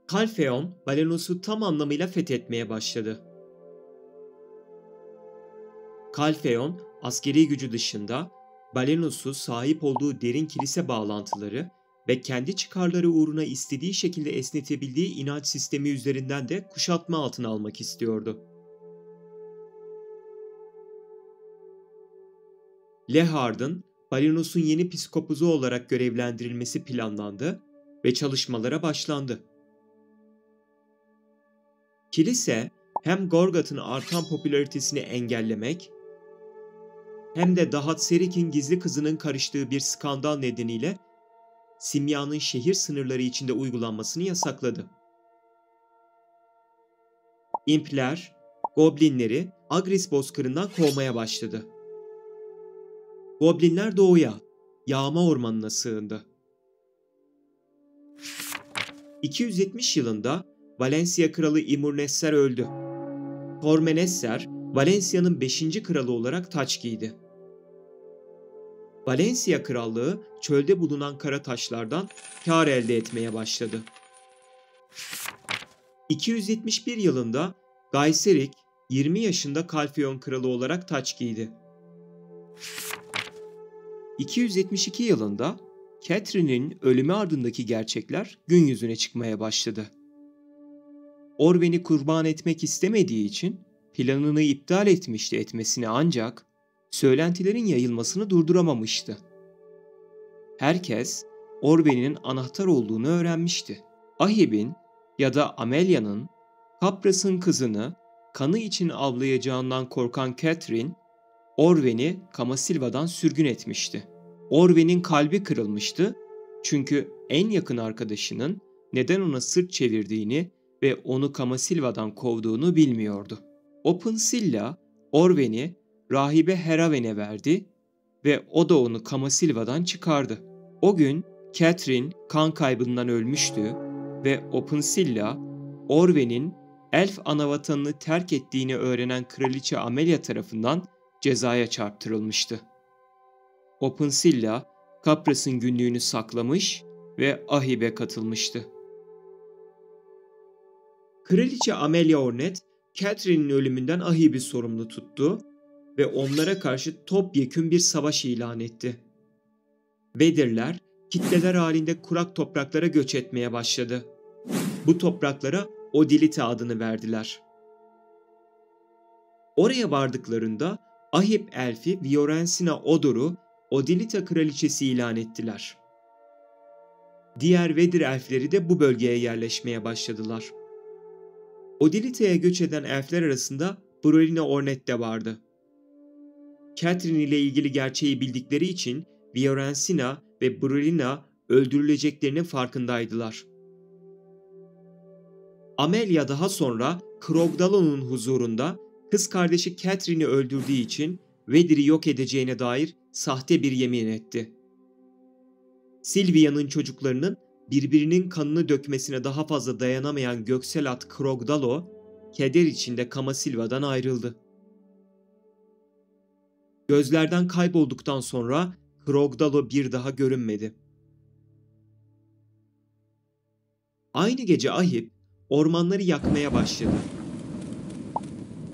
Kalfeon, Balenos'u tam anlamıyla fethetmeye başladı. Kalfeon, askeri gücü dışında Balenos'u sahip olduğu derin kilise bağlantıları ve kendi çıkarları uğruna istediği şekilde esnetebildiği inanç sistemi üzerinden de kuşatma altına almak istiyordu. Lehard'ın Balenos'un yeni piskopozu olarak görevlendirilmesi planlandı ve çalışmalara başlandı. Kilise hem Gorgat'ın artan popülaritesini engellemek hem de Dahat-Serik'in gizli kızının karıştığı bir skandal nedeniyle simyanın şehir sınırları içinde uygulanmasını yasakladı. İmpler, Goblinleri Agris bozkırından kovmaya başladı. Goblinler doğuya, Yağma Ormanı'na sığındı. 270 yılında Valencia kralı Imurnesser öldü. Tormenesser, Valencia'nın 5. kralı olarak taç giydi. Valencia krallığı çölde bulunan kara taşlardan kâr elde etmeye başladı. 271 yılında Gayserik 20 yaşında Kalfeon kralı olarak taç giydi. 272 yılında Catherine'in ölümü ardındaki gerçekler gün yüzüne çıkmaya başladı. Orwen'i kurban etmek istemediği için planını iptal etmesini ancak söylentilerin yayılmasını durduramamıştı. Herkes Orwen'in anahtar olduğunu öğrenmişti. Ahib'in ya da Amelia'nın Capras'ın kızını kanı için avlayacağından korkan Catherine, Orwen'i Camasilva'dan sürgün etmişti. Orwen'in kalbi kırılmıştı çünkü en yakın arkadaşının neden ona sırt çevirdiğini ve onu Camasilva'dan kovduğunu bilmiyordu. Opunzilla, Orwen'i rahibe Heraven'e verdi ve o da onu Camasilva'dan çıkardı. O gün Catherine kan kaybından ölmüştü ve Opunzilla, Orwen'in elf anavatanını terk ettiğini öğrenen Kraliçe Amelia tarafından cezaya çarptırılmıştı. Opunzilla, Capras'ın günlüğünü saklamış ve Ahib'e katılmıştı. Kraliçe Amelia Ornet, Catherine'in ölümünden Ahib'i sorumlu tuttu ve onlara karşı topyekün bir savaş ilan etti. Vedirler, kitleler halinde kurak topraklara göç etmeye başladı. Bu topraklara Odilite adını verdiler. Oraya vardıklarında Ahib elfi Viorensina Odor'u Odilite kraliçesi ilan ettiler. Diğer Vedir elfleri de bu bölgeye yerleşmeye başladılar. Odilite'ye göç eden elfler arasında Brolina Ornet de vardı. Catherine ile ilgili gerçeği bildikleri için Viorensina ve Brolina öldürüleceklerinin farkındaydılar. Amelia daha sonra Krogdalo'nun huzurunda kız kardeşi Catherine'i öldürdüğü için Vedir'i yok edeceğine dair sahte bir yemin etti. Silvia'nın çocuklarının birbirinin kanını dökmesine daha fazla dayanamayan göksel at Krogdalo, keder içinde Camasilva'dan ayrıldı. Gözlerden kaybolduktan sonra Krogdalo bir daha görünmedi. Aynı gece Ahib ormanları yakmaya başladı.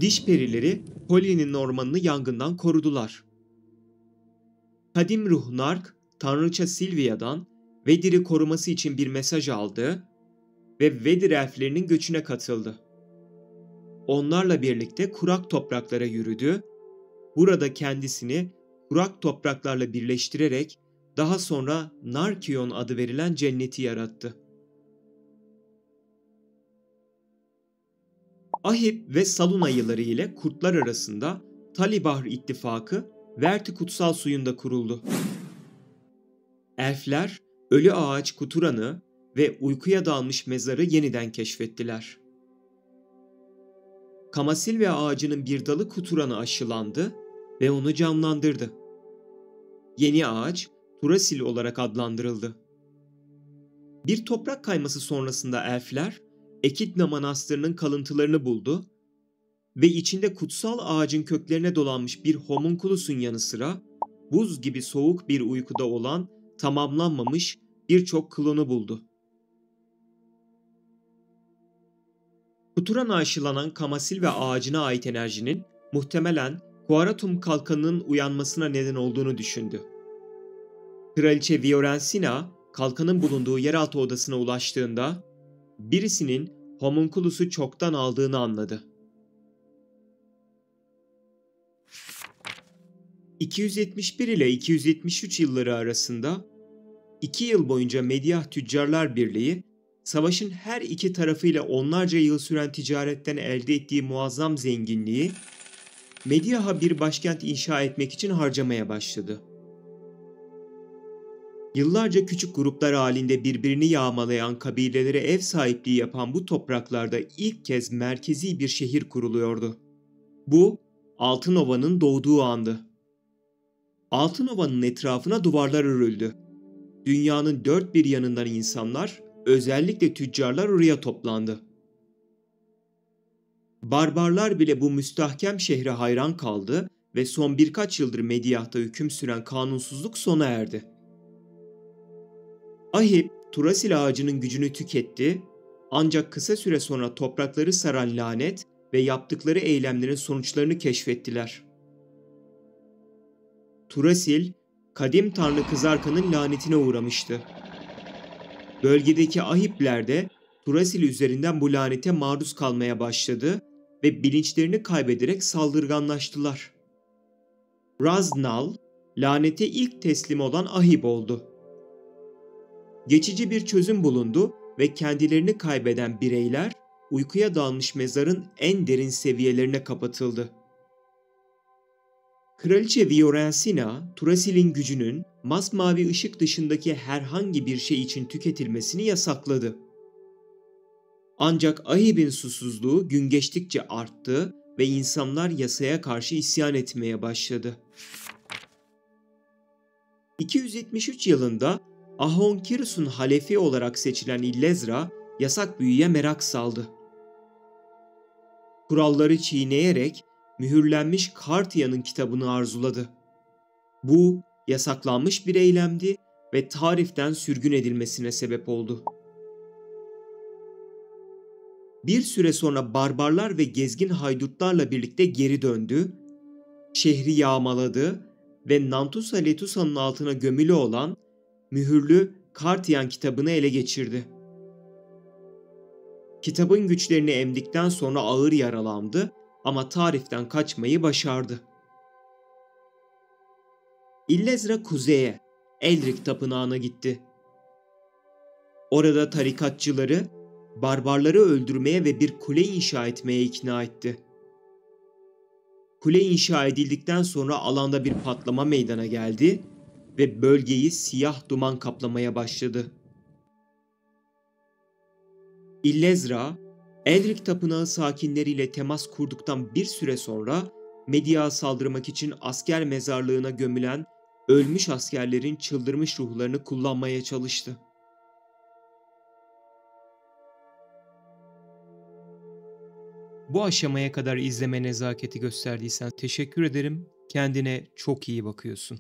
Diş perileri Poli'nin ormanını yangından korudular. Kadim ruh Nark, tanrıça Silvia'dan Vedir'i koruması için bir mesaj aldı ve Vedir elflerinin göçüne katıldı. Onlarla birlikte kurak topraklara yürüdü. Burada kendisini kurak topraklarla birleştirerek daha sonra Narkion adı verilen cenneti yarattı. Ahib ve Salun ayıları ile kurtlar arasında Talibahr ittifakı Verti kutsal suyunda kuruldu. Elfler ölü ağaç Kuturan'ı ve uykuya dalmış mezarı yeniden keşfettiler. Kamasilve ağacının bir dalı Kuturan'a aşılandı ve onu canlandırdı. Yeni ağaç Turasil olarak adlandırıldı. Bir toprak kayması sonrasında elfler Ekidna Manastırı'nın kalıntılarını buldu ve içinde kutsal ağacın köklerine dolanmış bir homunkulusun yanı sıra buz gibi soğuk bir uykuda olan tamamlanmamış birçok klonu buldu. Kuturana aşılanan Kamasilve ağacına ait enerjinin muhtemelen Kuaratum kalkanının uyanmasına neden olduğunu düşündü. Kraliçe Viorensina, kalkanın bulunduğu yeraltı odasına ulaştığında birisinin homunculus'u çoktan aldığını anladı. 271 ile 273 yılları arasında 2 yıl boyunca Mediah Tüccarlar Birliği, savaşın her iki tarafıyla onlarca yıl süren ticaretten elde ettiği muazzam zenginliği Mediah'a bir başkent inşa etmek için harcamaya başladı. Yıllarca küçük gruplar halinde birbirini yağmalayan kabilelere ev sahipliği yapan bu topraklarda ilk kez merkezi bir şehir kuruluyordu. Bu, Altınova'nın doğduğu andı. Altınova'nın etrafına duvarlar örüldü. Dünyanın dört bir yanından insanlar, özellikle tüccarlar oraya toplandı. Barbarlar bile bu müstahkem şehre hayran kaldı ve son birkaç yıldır Mediah'ta hüküm süren kanunsuzluk sona erdi. Ahib, Turasil ağacının gücünü tüketti, ancak kısa süre sonra toprakları saran lanet ve yaptıkları eylemlerin sonuçlarını keşfettiler. Turasil, kadim tanrı Kızarkan'ın lanetine uğramıştı. Bölgedeki Ahipler de Turasil üzerinden bu lanete maruz kalmaya başladı ve bilinçlerini kaybederek saldırganlaştılar. Raznal, lanete ilk teslim olan Ahib oldu. Geçici bir çözüm bulundu ve kendilerini kaybeden bireyler uykuya dalmış mezarın en derin seviyelerine kapatıldı. Kraliçe Viorensina, Turasil'in gücünün masmavi ışık dışındaki herhangi bir şey için tüketilmesini yasakladı. Ancak Ahib'in susuzluğu gün geçtikçe arttı ve insanlar yasaya karşı isyan etmeye başladı. 273 yılında Ahonkirus'un halefi olarak seçilen Illezra, yasak büyüye merak saldı. Kuralları çiğneyerek mühürlenmiş Kartia'nın kitabını arzuladı. Bu, yasaklanmış bir eylemdi ve tariften sürgün edilmesine sebep oldu. Bir süre sonra barbarlar ve gezgin haydutlarla birlikte geri döndü, şehri yağmaladı ve Nantusa Letusa'nın altına gömülü olan mühürlü Kartian kitabını ele geçirdi. Kitabın güçlerini emdikten sonra ağır yaralandı ama tariften kaçmayı başardı. Illezra kuzeye, Eldrik Tapınağı'na gitti. Orada tarikatçıları, barbarları öldürmeye ve bir kule inşa etmeye ikna etti. Kule inşa edildikten sonra alanda bir patlama meydana geldi ve bölgeyi siyah duman kaplamaya başladı. Illezra, Eldrik Tapınağı sakinleriyle temas kurduktan bir süre sonra Mediah'a saldırmak için asker mezarlığına gömülen ölmüş askerlerin çıldırmış ruhlarını kullanmaya çalıştı. Bu aşamaya kadar izleme nezaketi gösterdiysen teşekkür ederim. Kendine çok iyi bakıyorsun.